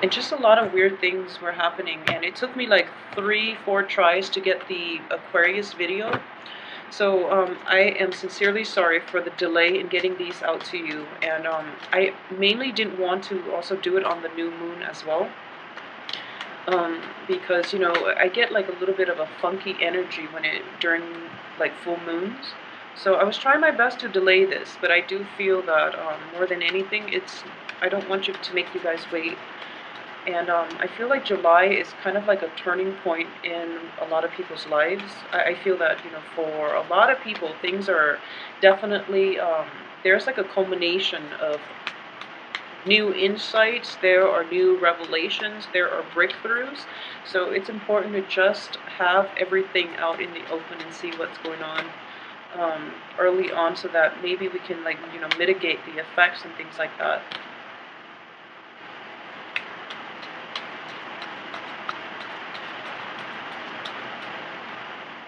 and just a lot of weird things were happening, and it took me like 3-4 tries to get the Aquarius video. So I am sincerely sorry for the delay in getting these out to you, and I mainly didn't want to also do it on the new moon as well, because I get like a little bit of a funky energy when it during like full moons. So I was trying my best to delay this, but I do feel that more than anything, I don't want to make you guys wait. And I feel like July is kind of like a turning point in a lot of people's lives. I feel that, for a lot of people, things are definitely, there's like a culmination of new insights, there are new revelations, there are breakthroughs. So it's important to just have everything out in the open and see what's going on early on, so that maybe we can like, mitigate the effects and things like that.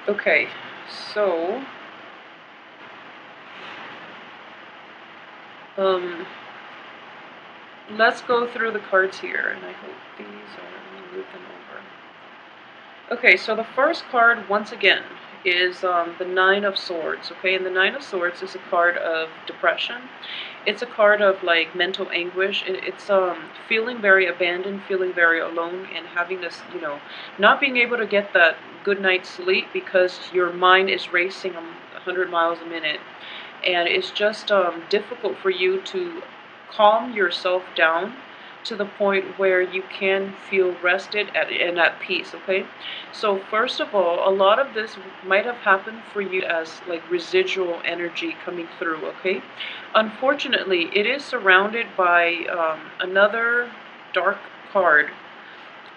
Okay, so let's go through the cards here, and I hope these are, let me move them over. Okay, so the first card, once again, is the Nine of Swords, okay? And the Nine of Swords is a card of depression. It's a card of, like, mental anguish. It's feeling very abandoned, feeling very alone, and having this, not being able to get that good night's sleep because your mind is racing 100 miles a minute. And it's just difficult for you to calm yourself down to the point where you can feel rested and at peace, okay? So first of all, a lot of this might have happened for you as like residual energy coming through, okay? Unfortunately, it is surrounded by another dark card,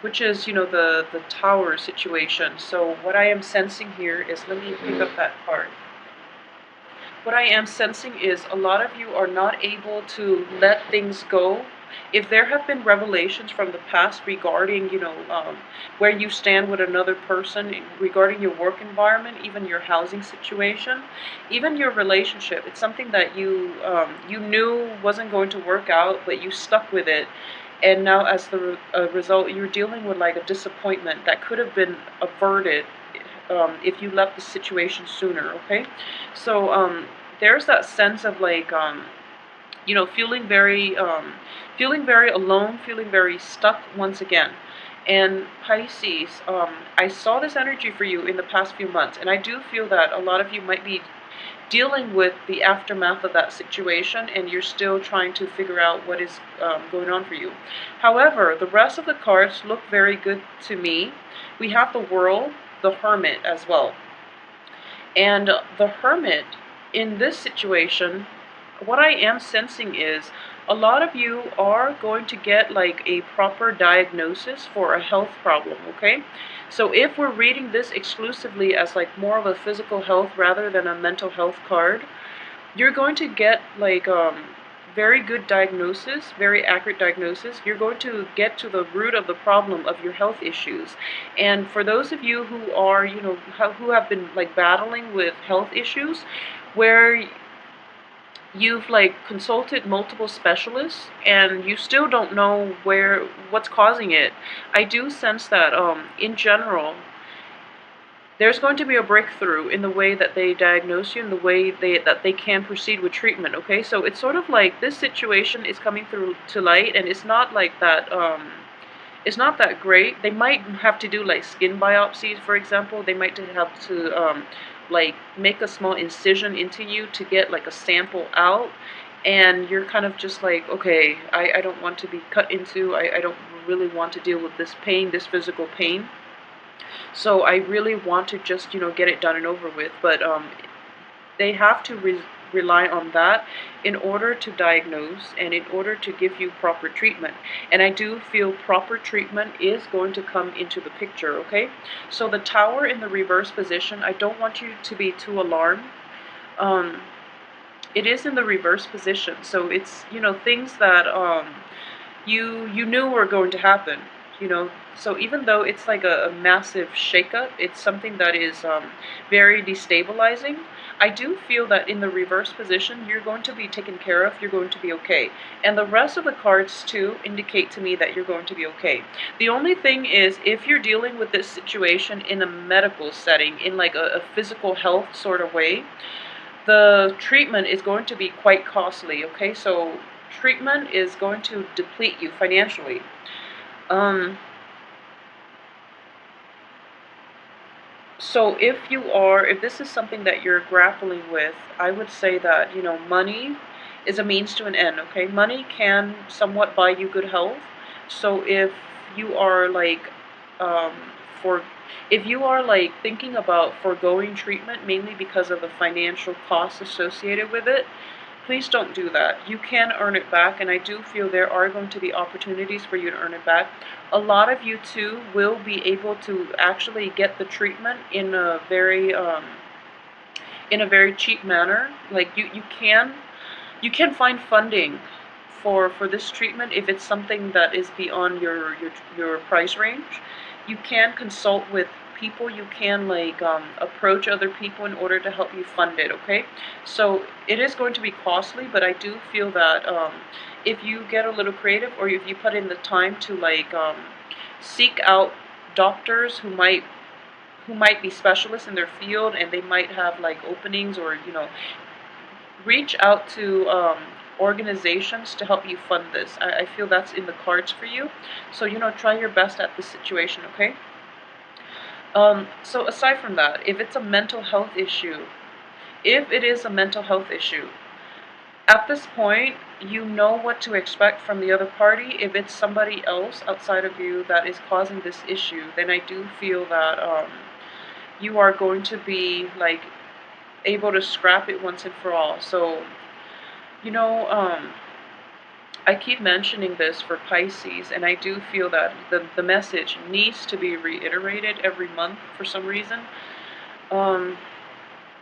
which is, the tower situation. So what I am sensing here is, let me pick up that card. What I am sensing is a lot of you are not able to let things go. If there have been revelations from the past regarding, where you stand with another person, regarding your work environment, even your housing situation, even your relationship, it's something that you knew wasn't going to work out, but you stuck with it. And now, as the result, you're dealing with like a disappointment that could have been averted if you left the situation sooner, okay? So there's that sense of like, feeling very alone, feeling very stuck once again. And Pisces, I saw this energy for you in the past few months, and I do feel that a lot of you might be dealing with the aftermath of that situation, and you're still trying to figure out what is going on for you. However, the rest of the cards look very good to me. We have the World, the Hermit as well. And the Hermit, in this situation, what I am sensing is a lot of you are going to get like a proper diagnosis for a health problem, okay? So if we're reading this exclusively as like more of a physical health rather than a mental health card, you're going to get like very good diagnosis, very accurate diagnosis. You're going to get to the root of the problem of your health issues. And for those of you who are, who have been like battling with health issues, where you've like consulted multiple specialists and you still don't know what's causing it, I do sense that in general there's going to be a breakthrough in the way that they diagnose you and the way that they can proceed with treatment, okay? So it's sort of like this situation is coming through to light, and it's not like that it's not that great. They might have to do like skin biopsies, for example. They might have to like make a small incision into you to get like a sample out, and you're kind of just like, okay, I don't want to be cut into. I don't really want to deal with this pain, this physical pain. So I really want to just, get it done and over with. But they have to rely on that in order to diagnose and in order to give you proper treatment. And I do feel proper treatment is going to come into the picture, okay? So the Tower in the reverse position, I don't want you to be too alarmed. It is in the reverse position, so it's, things that you knew were going to happen. So even though it's like a massive shakeup, it's something that is very destabilizing. I do feel that in the reverse position, you're going to be taken care of, you're going to be okay. And the rest of the cards too indicate to me that you're going to be okay. The only thing is, if you're dealing with this situation in a medical setting, in like a physical health sort of way, the treatment is going to be quite costly, okay? So treatment is going to deplete you financially. Um, So if this is something that you're grappling with, I would say that, money is a means to an end, okay? Money can somewhat buy you good health. So you are like, um, for, if you are like thinking about foregoing treatment mainly because of the financial costs associated with it, please don't do that. You can earn it back, and I do feel there are going to be opportunities for you to earn it back. A lot of you too will be able to actually get the treatment in a very cheap manner. Like you can find funding for this treatment if it's something that is beyond your price range. You can consult with people. You can like approach other people in order to help you fund it. Okay, so it is going to be costly, but I do feel that if you get a little creative, or if you put in the time to like seek out doctors who might be specialists in their field, and they might have like openings, or reach out to organizations to help you fund this. I feel that's in the cards for you. So, try your best at this situation, okay? So aside from that, if it is a mental health issue, at this point, you know what to expect from the other party. If it's somebody else outside of you that is causing this issue, then I do feel that you are going to be like able to scrap it once and for all. So, you know, I keep mentioning this for Pisces, and I do feel that the message needs to be reiterated every month for some reason. Um,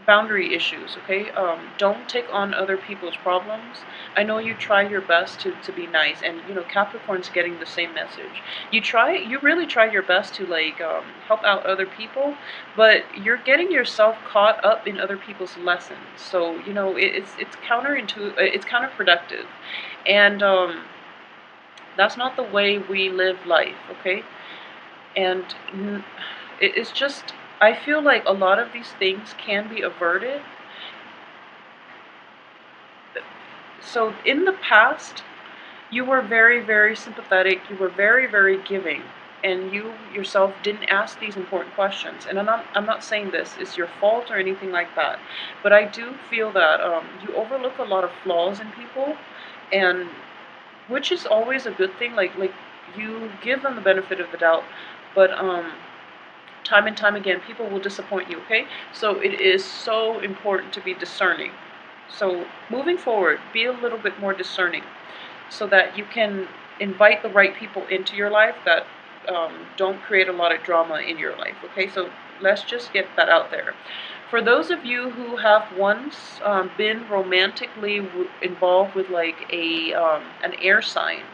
Boundary issues, okay? Don't take on other people's problems. I know you try your best to be nice, and Capricorn's getting the same message. You really try your best to like help out other people, but you're getting yourself caught up in other people's lessons. So it's counterproductive, and that's not the way we live life, okay? And it's just, I feel like a lot of these things can be averted. So in the past, you were very, very sympathetic, you were very, very giving, and you yourself didn't ask these important questions. And I'm not saying this is your fault or anything like that, but I do feel that you overlook a lot of flaws in people, and which is always a good thing. Like you give them the benefit of the doubt, but time and time again, people will disappoint you, okay? So it is so important to be discerning. So moving forward, be a little bit more discerning so that you can invite the right people into your life that don't create a lot of drama in your life, okay? So let's just get that out there. For those of you who have once been romantically involved with like an air sign,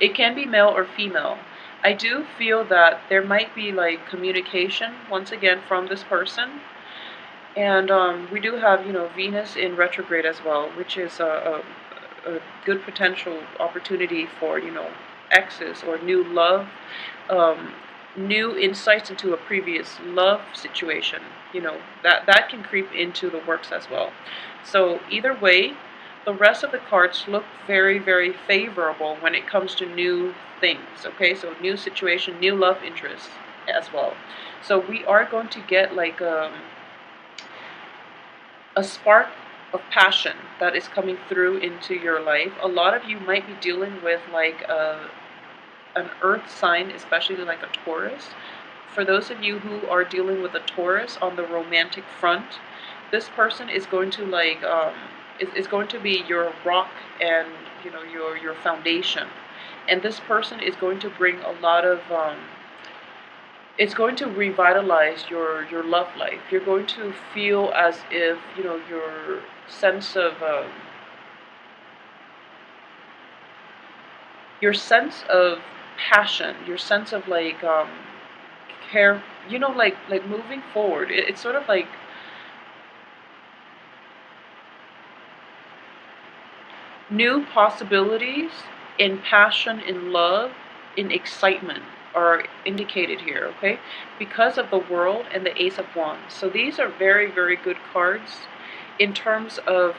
it can be male or female. I do feel that there might be like communication once again from this person, and we do have Venus in retrograde as well, which is a good potential opportunity for exes or new love, um, new insights into a previous love situation. That can creep into the works as well. So either way, the rest of the cards look very, very favorable when it comes to new things, okay? So new situation, new love interests as well. So we are going to get like a spark of passion that is coming through into your life. A lot of you might be dealing with like an earth sign, especially like a Taurus. For those of you who are dealing with a Taurus on the romantic front, this person is going to like is going to be your rock, and your foundation. And this person is going to bring a lot of it's going to revitalize your love life. You're going to feel as if sense of your sense of passion, your sense of like care, like moving forward. It's sort of like New possibilities in passion, in love, in excitement are indicated here, okay? Because of the World and the Ace of Wands. So these are very, very good cards in terms of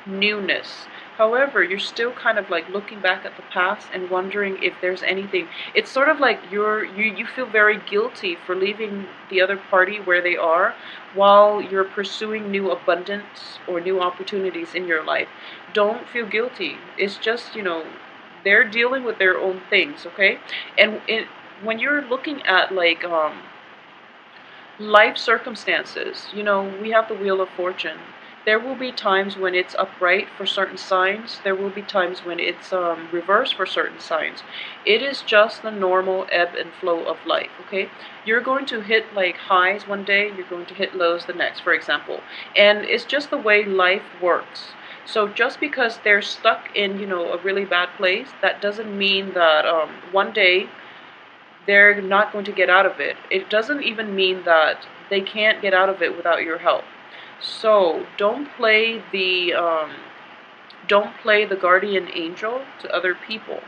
newness. However, you're still kind of like looking back at the past and wondering if there's anything. It's sort of like you feel very guilty for leaving the other party where they are while you're pursuing new abundance or new opportunities in your life. Don't feel guilty. It's just, they're dealing with their own things, okay? And when you're looking at like life circumstances, we have the Wheel of Fortune. There will be times when it's upright for certain signs. There will be times when it's reversed for certain signs. It is just the normal ebb and flow of life, okay? You're going to hit like highs one day, you're going to hit lows the next, for example. And it's just the way life works. So just because they're stuck in, a really bad place, that doesn't mean that one day they're not going to get out of it. It doesn't even mean that they can't get out of it without your help. So don't play the guardian angel to other people.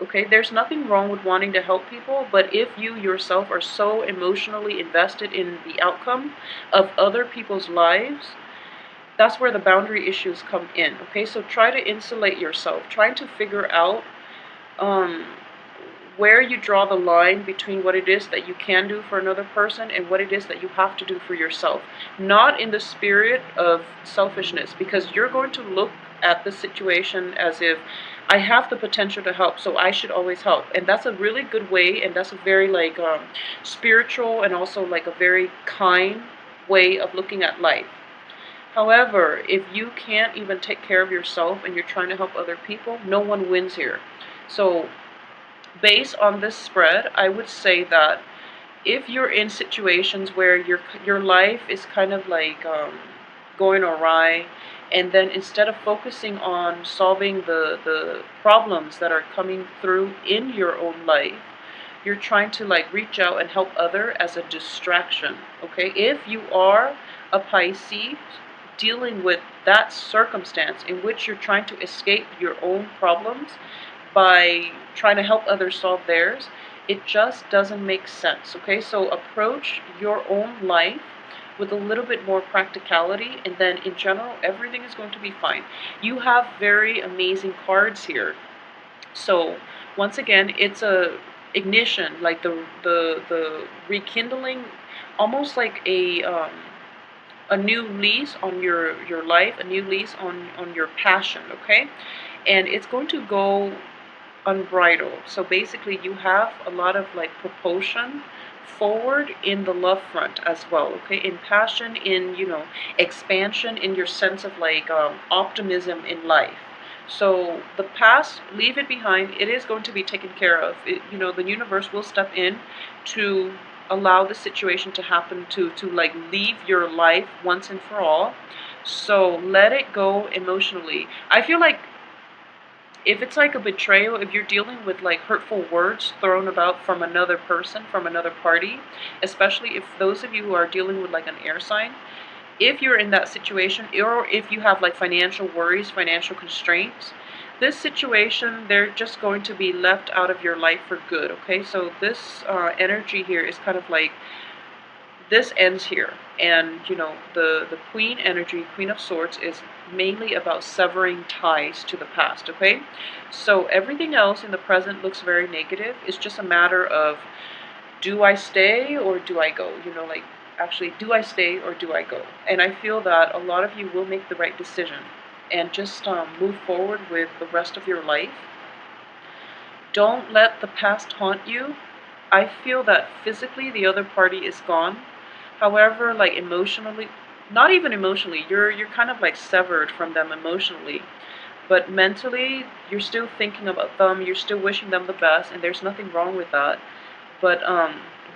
Okay, there's nothing wrong with wanting to help people, but if you yourself are so emotionally invested in the outcome of other people's lives, that's where the boundary issues come in. Okay, so try to insulate yourself, trying to figure out um, where you draw the line between what it is that you can do for another person and what it is that you have to do for yourself. Not in the spirit of selfishness, because you're going to look at the situation as if I have the potential to help, so I should always help. And that's a really good way, and that's a very like spiritual and also like a very kind way of looking at life. However, if you can't even take care of yourself and you're trying to help other people, no one wins here. So based on this spread, I would say that if you're in situations where your life is kind of like going awry, and then instead of focusing on solving the problems that are coming through in your own life, you're trying to like reach out and help other as a distraction, okay? If you are a Pisces dealing with that circumstance in which you're trying to escape your own problems by trying to help others solve theirs, it just doesn't make sense, okay? So approach your own life with a little bit more practicality, and then in general, everything is going to be fine. You have very amazing cards here. So once again, it's a ignition, like the rekindling, almost like a new lease on your life, a new lease on your passion, okay? And it's going to go unbridled. So basically you have a lot of like propulsion forward in the love front as well, okay? In passion, in, expansion, in your sense of like optimism in life. So the past, leave it behind. It is going to be taken care of. The universe will step in to allow the situation to happen, to like leave your life once and for all. So let it go emotionally. I feel like if it's like a betrayal, if you're dealing with like hurtful words thrown about from another person, from another party, especially if those of you who are dealing with like an air sign, if you're in that situation, or if you have like financial worries, financial constraints, this situation, they're just going to be left out of your life for good, okay? So this energy here is kind of like, this ends here. And the queen energy, Queen of Swords, is mainly about severing ties to the past, okay? So everything else in the present looks very negative. It's just a matter of, do I stay or do I go? Like, actually, do I stay or do I go? And I feel that a lot of you will make the right decision and just move forward with the rest of your life. Don't let the past haunt you. I feel that physically the other party is gone. However, like emotionally, not even emotionally, you're kind of like severed from them emotionally. But mentally, you're still thinking about them, you're still wishing them the best, and there's nothing wrong with that. But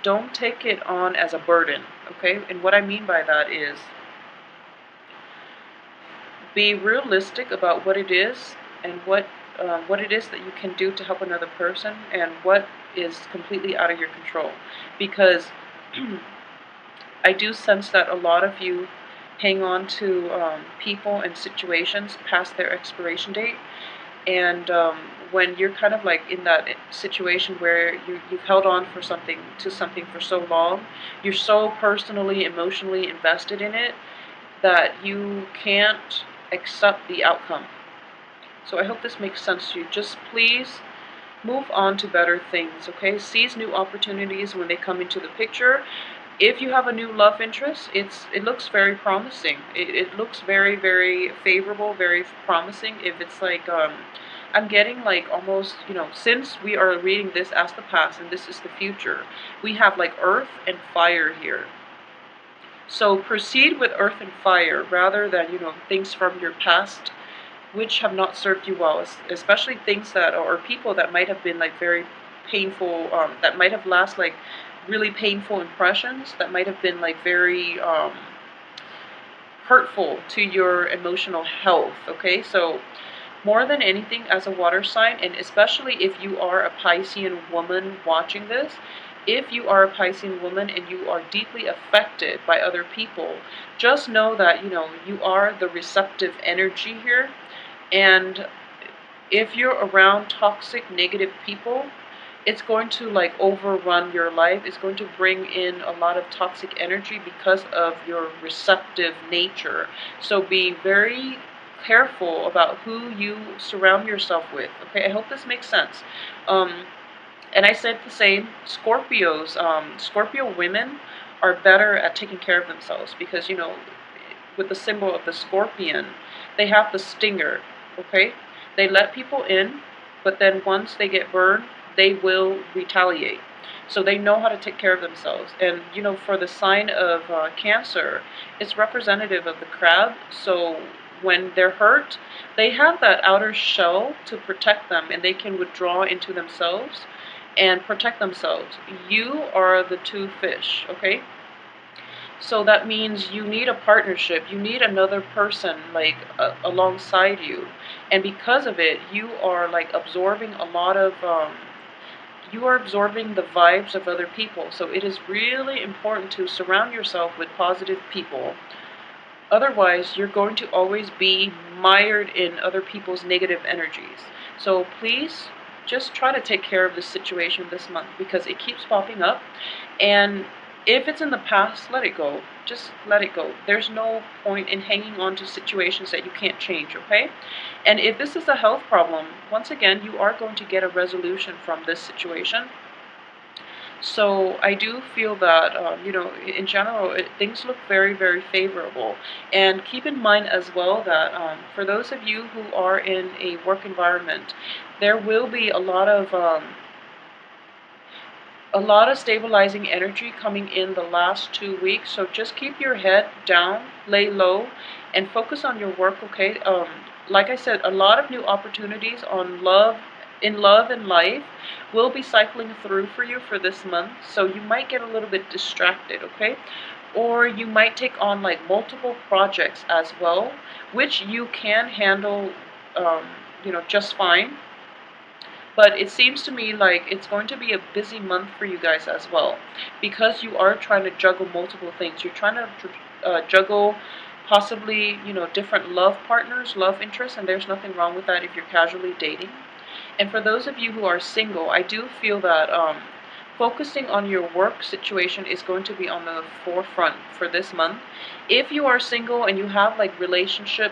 don't take it on as a burden, okay? And what I mean by that is, be realistic about what it is and what it is that you can do to help another person, and what is completely out of your control. Because I do sense that a lot of you hang on to people and situations past their expiration date. And when you're kind of like in that situation where you've held on for something to something for so long, you're so personally, emotionally invested in it that you can't accept the outcome. So I hope this makes sense to you. Just please move on to better things, okay? Seize new opportunities when they come into the picture. If you have a new love interest, it looks very promising. It looks very, very favorable, very promising. If it's like, I'm getting like almost, since we are reading this as the past and this is the future, we have like earth and fire here. So proceed with earth and fire rather than, things from your past which have not served you well, especially things that, or people that might have been like very painful, that might have last like really painful impressions, that might have been like very hurtful to your emotional health, okay? So more than anything, as a water sign, and especially if you are a Piscean woman watching this, if you are a Piscean woman and you are deeply affected by other people, just know that, you are the receptive energy here. And if you're around toxic, negative people, it's going to like overrun your life. It's going to bring in a lot of toxic energy because of your receptive nature. So be very careful about who you surround yourself with. Okay, I hope this makes sense. And I said the same. Scorpio women are better at taking care of themselves because, with the symbol of the scorpion, they have the stinger, okay? They let people in, but then once they get burned, they will retaliate. So they know how to take care of themselves. And, for the sign of Cancer, it's representative of the crab. So when they're hurt, they have that outer shell to protect them, and they can withdraw into themselves and protect themselves. You are the two fish, okay? So that means you need a partnership. You need another person like alongside you, and because of it, you are like absorbing a lot of. You are absorbing the vibes of other people. So it is really important to surround yourself with positive people. Otherwise, you're going to always be mired in other people's negative energies. So please just try to take care of this situation this month because it keeps popping up. And if it's in the past, let it go. Just let it go. There's no point in hanging on to situations that you can't change, okay? And if this is a health problem, once again, you are going to get a resolution from this situation. So I do feel that, in general, things look very, very favorable. And keep in mind as well that for those of you who are in a work environment, there will be a lot of stabilizing energy coming in the last 2 weeks. So just keep your head down, lay low, and focus on your work, okay? Like I said, a lot of new opportunities in love and life will be cycling through for you for this month. So you might get a little bit distracted, okay? Or you might take on like multiple projects as well, which you can handle, just fine. But it seems to me like it's going to be a busy month for you guys as well, because you are trying to juggle multiple things. You're trying to juggle possibly, different love partners, love interests, and there's nothing wrong with that if you're casually dating. And for those of you who are single, I do feel that focusing on your work situation is going to be on the forefront for this month. If you are single and you have like relationship,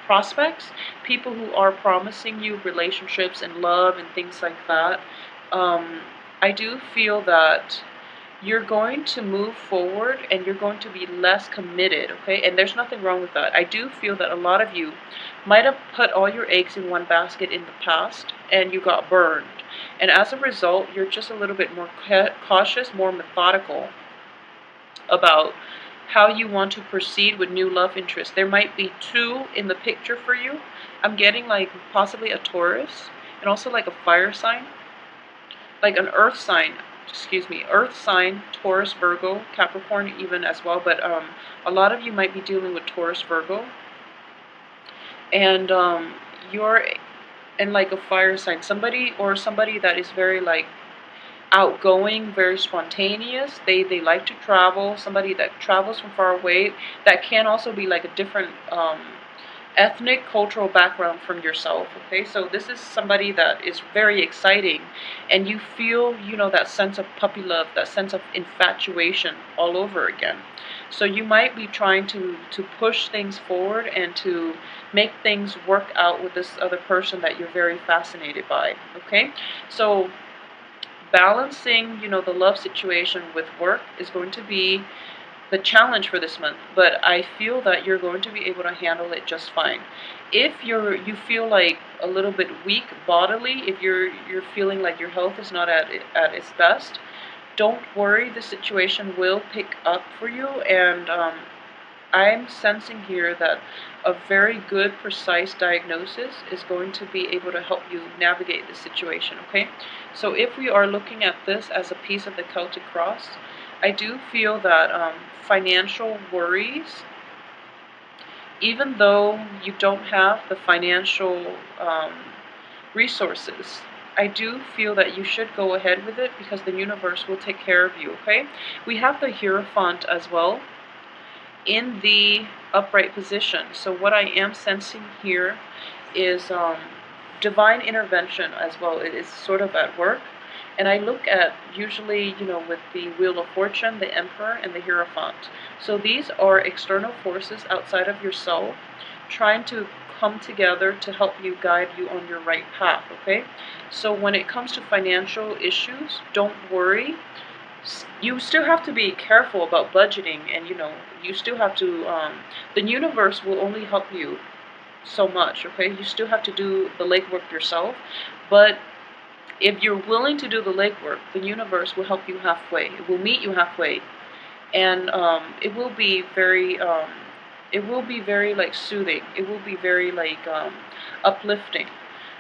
prospects, people who are promising you relationships and love and things like that, I do feel that you're going to move forward and you're going to be less committed, okay? And there's nothing wrong with that. I do feel that a lot of you might have put all your eggs in one basket in the past and you got burned. And as a result, you're just a little bit more cautious, more methodical about how you want to proceed with new love interests. There might be two in the picture for you. I'm getting like possibly a Taurus and also like a fire sign, like an earth sign. Earth sign, Taurus, Virgo, Capricorn even as well, but a lot of you might be dealing with Taurus, Virgo, and you're in like a fire sign, somebody that is very like outgoing, very spontaneous. They like to travel. Somebody that travels from far away. That can also be like a different ethnic, cultural background from yourself. Okay, so this is somebody that is very exciting, and you feel, that sense of puppy love, that sense of infatuation all over again. So you might be trying to push things forward and to make things work out with this other person that you're very fascinated by. Okay, so balancing, the love situation with work is going to be the challenge for this month, but I feel that you're going to be able to handle it just fine. If you feel like a little bit weak bodily, if you're feeling like your health is not at its best, don't worry. The situation will pick up for you, and I'm sensing here that a very good, precise diagnosis is going to be able to help you navigate the situation, okay? So if we are looking at this as a piece of the Celtic cross, I do feel that financial worries, even though you don't have the financial resources, I do feel that you should go ahead with it because the universe will take care of you, okay? We have the Hierophant as well in the upright position. So what I am sensing here is divine intervention as well. It is sort of at work. And I look at usually, with the Wheel of Fortune, the Emperor, and the Hierophant. So these are external forces outside of yourself trying to come together to help you, guide you on your right path, okay? So when it comes to financial issues, don't worry. You still have to be careful about budgeting, and you still have to the universe will only help you so much, okay? You still have to do the legwork yourself, but if you're willing to do the legwork, the universe will help you halfway. It will meet you halfway, and it will be very like soothing. It will be very like uplifting.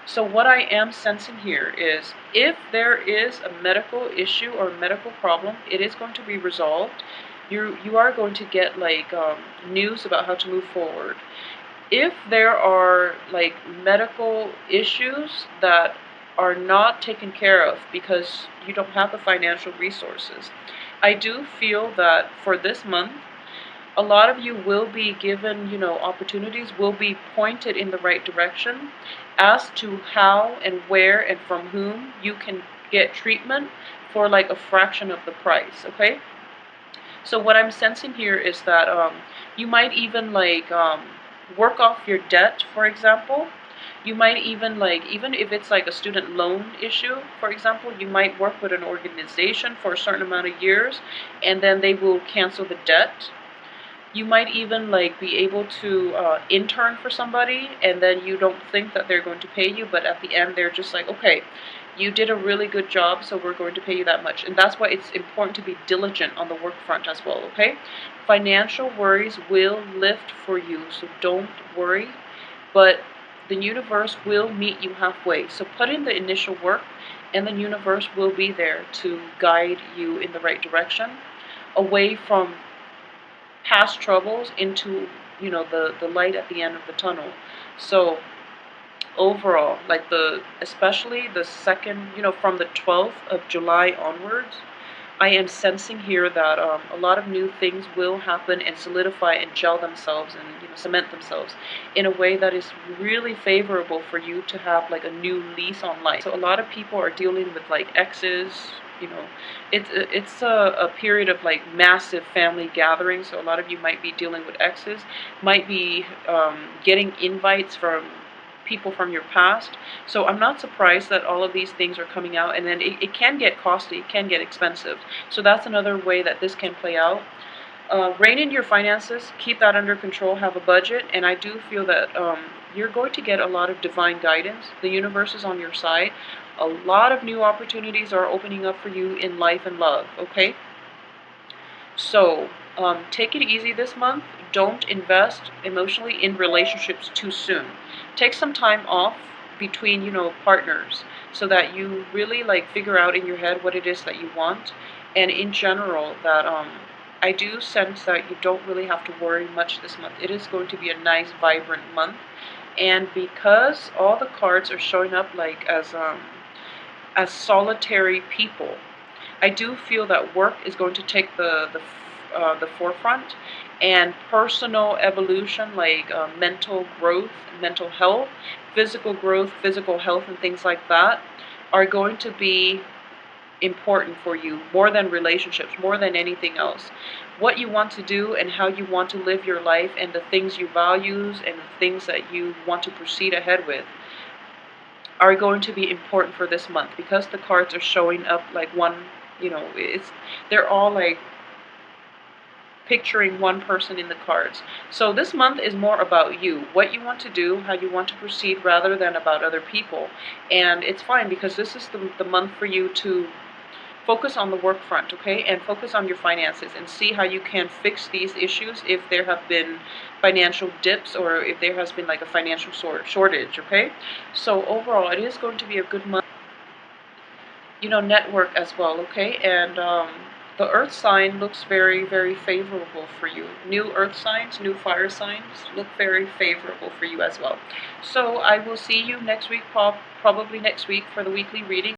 So what I am sensing here is if there is a medical issue or a medical problem, it is going to be resolved. You are going to get like news about how to move forward. If there are like medical issues that are not taken care of because you don't have the financial resources, I do feel that for this month, a lot of you will be given, opportunities, will be pointed in the right direction as to how and where and from whom you can get treatment for like a fraction of the price, okay? So what I'm sensing here is that you might even like work off your debt, for example. You might even like, even if it's like a student loan issue, for example, you might work with an organization for a certain amount of years and then they will cancel the debt. You might even like be able to intern for somebody and then you don't think that they're going to pay you, but at the end they're just like, okay, you did a really good job, so we're going to pay you that much. And that's why it's important to be diligent on the work front as well, okay? Financial worries will lift for you, so don't worry, but the universe will meet you halfway. So put in the initial work and the universe will be there to guide you in the right direction, away from past troubles into, the light at the end of the tunnel. So overall, like especially the second, from the 12th of July onwards, I am sensing here that a lot of new things will happen and solidify and gel themselves and cement themselves in a way that is really favorable for you to have like a new lease on life. So a lot of people are dealing with like exes. It's a period of like massive family gatherings. So a lot of you might be dealing with exes, might be getting invites from people from your past. So I'm not surprised that all of these things are coming out, and then it can get costly, it can get expensive. So that's another way that this can play out. Rein in your finances, keep that under control, have a budget, and I do feel that you're going to get a lot of divine guidance. The universe is on your side. A lot of new opportunities are opening up for you in life and love, okay? So take it easy this month. Don't invest emotionally in relationships too soon. Take some time off between, partners so that you really like figure out in your head what it is that you want. And in general, that I do sense that you don't really have to worry much this month. It is going to be a nice, vibrant month. And because all the cards are showing up like as solitary people, I do feel that work is going to take the forefront, and personal evolution, like mental growth, mental health, physical growth, physical health, and things like that are going to be important for you more than relationships, more than anything else. What you want to do and how you want to live your life, and the things you values and the things that you want to proceed ahead with, are going to be important for this month, because the cards are showing up like one, they're all like picturing one person in the cards. So this month is more about you, what you want to do, how you want to proceed, rather than about other people. And it's fine, because this is the month for you to focus on the work front, okay? And focus on your finances and see how you can fix these issues if there have been financial dips, or if there has been like a financial shortage, okay? So overall, it is going to be a good month. Network as well, okay? And the earth sign looks very, very favorable for you. New earth signs, new fire signs look very favorable for you as well. So I will see you next week, probably next week, for the weekly reading.